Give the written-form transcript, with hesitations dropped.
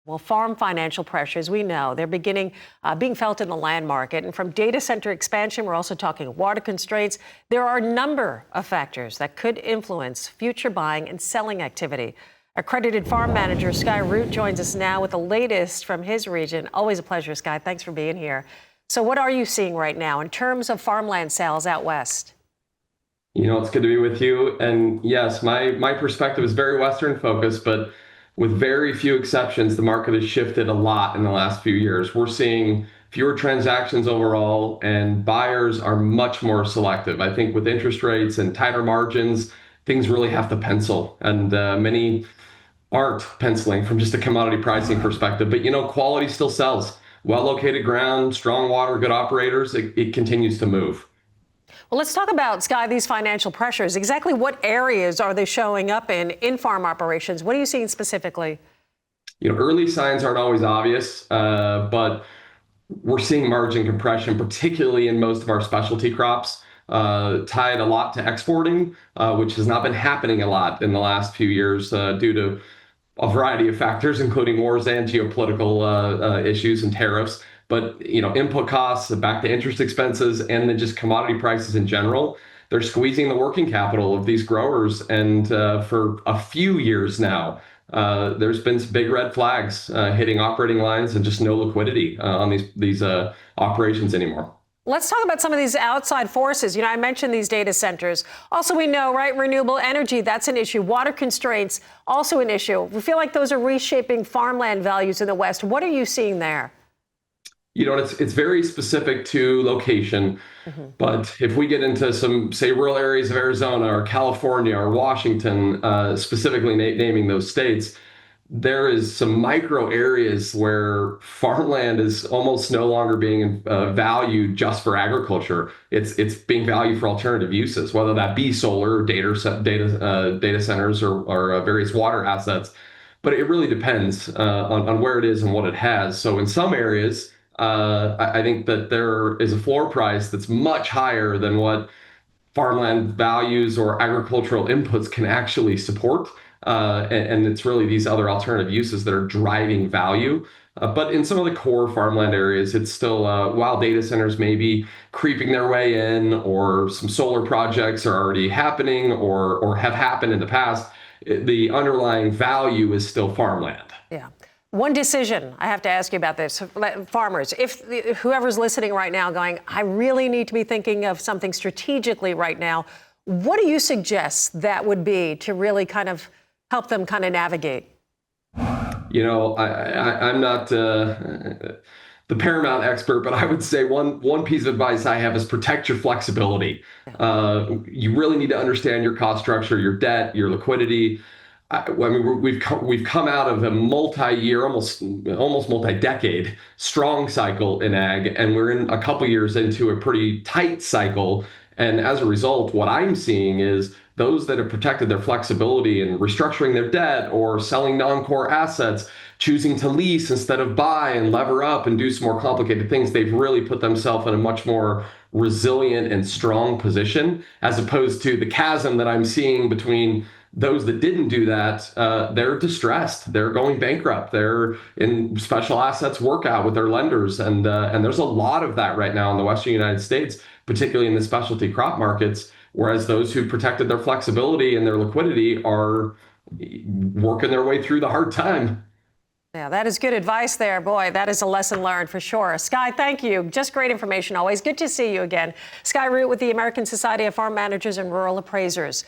Well, farm financial pressures, we know, they're being felt in the land market. And from data center expansion, we're also talking water constraints. There are a number of factors that could influence future buying and selling activity. Accredited farm manager Skye Root joins us now with the latest from his region. Always a pleasure, Skye. Thanks for being here. So what are you seeing right now in terms of farmland sales out west? It's good to be with you. And yes, my perspective is very Western focused, but with very few exceptions, the market has shifted a lot in the last few years. We're seeing fewer transactions overall, and buyers are much more selective. I think with interest rates and tighter margins, things really have to pencil, and many aren't penciling from just a commodity pricing perspective. But quality still sells. Well-located ground, strong water, good operators, it continues to move. Well, let's talk about, Skye, these financial pressures. Exactly what areas are they showing up in farm operations? What are you seeing specifically? Early signs aren't always obvious, but we're seeing margin compression, particularly in most of our specialty crops, tied a lot to exporting, which has not been happening a lot in the last few years due to a variety of factors, including wars and geopolitical issues and tariffs. But input costs, back to interest expenses, and then just commodity prices in general, they're squeezing the working capital of these growers. And for a few years now, there's been some big red flags hitting operating lines and just no liquidity on these operations anymore. Let's talk about some of these outside forces. I mentioned these data centers. Also, we know, right, renewable energy, that's an issue. Water constraints, also an issue. We feel like those are reshaping farmland values in the West. What are you seeing there? It's very specific to location, but if we get into some, say, rural areas of Arizona or California or Washington, specifically naming those states, there is some micro areas where farmland is almost no longer being valued just for agriculture. It's being valued for alternative uses, whether that be solar, data centers, or various water assets. But it really depends on where it is and what it has. So in some areas, I think that there is a floor price that's much higher than what farmland values or agricultural inputs can actually support. And it's really these other alternative uses that are driving value. But in some of the core farmland areas, it's still, while data centers may be creeping their way in, or some solar projects are already happening or have happened in the past, the underlying value is still farmland. Yeah. One decision, I have to ask you about this. Farmers, if whoever's listening right now going, I really need to be thinking of something strategically right now, what do you suggest that would be to really kind of help them kind of navigate? I'm not the paramount expert, but I would say one piece of advice I have is protect your flexibility. You really need to understand your cost structure, your debt, your liquidity. We've come out of a multi-year, almost multi-decade strong cycle in ag, and we're in a couple years into a pretty tight cycle. And as a result, what I'm seeing is those that have protected their flexibility and restructuring their debt or selling non-core assets, choosing to lease instead of buy and lever up and do some more complicated things, they've really put themselves in a much more resilient and strong position, as opposed to the chasm that I'm seeing between those that didn't do that. They're distressed. They're going bankrupt. They're in special assets workout with their lenders. And there's a lot of that right now in the Western United States, particularly in the specialty crop markets, whereas those who protected their flexibility and their liquidity are working their way through the hard time. Yeah, that is good advice there. Boy, that is a lesson learned for sure. Skye, thank you. Just great information always. Good to see you again. Skye Root with the American Society of Farm Managers and Rural Appraisers.